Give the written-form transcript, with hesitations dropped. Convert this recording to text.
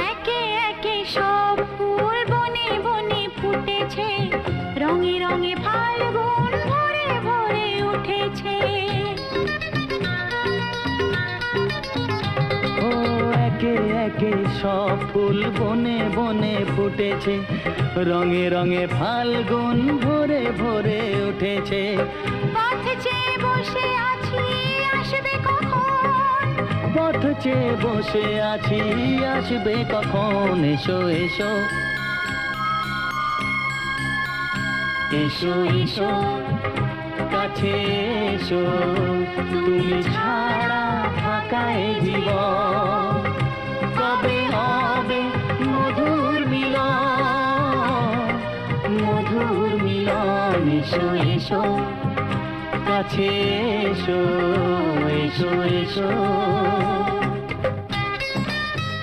একে একে সব ফুল বনে বনে ফুটেছে, রঙে রঙে ফাল্গুন ভরে ভরে উঠেছে। ও একে একে সব ফুল বনে বনে ফুটেছে, রঙে রঙে ফাল্গুন ভরে ভরে উঠেছে। পথ চেয়ে বসে আছি, আসবে কখন? পথ চেয়ে বসে আছি, আসবে কখন? এসো এসো এসো এসো কাছে এসো, তুমি ছাড়া ফাঁকা এ জীবন। কবে হবে মধুর মিলন, মধুর মিলন। এসো এসো কাছে এসো, এসো এসো।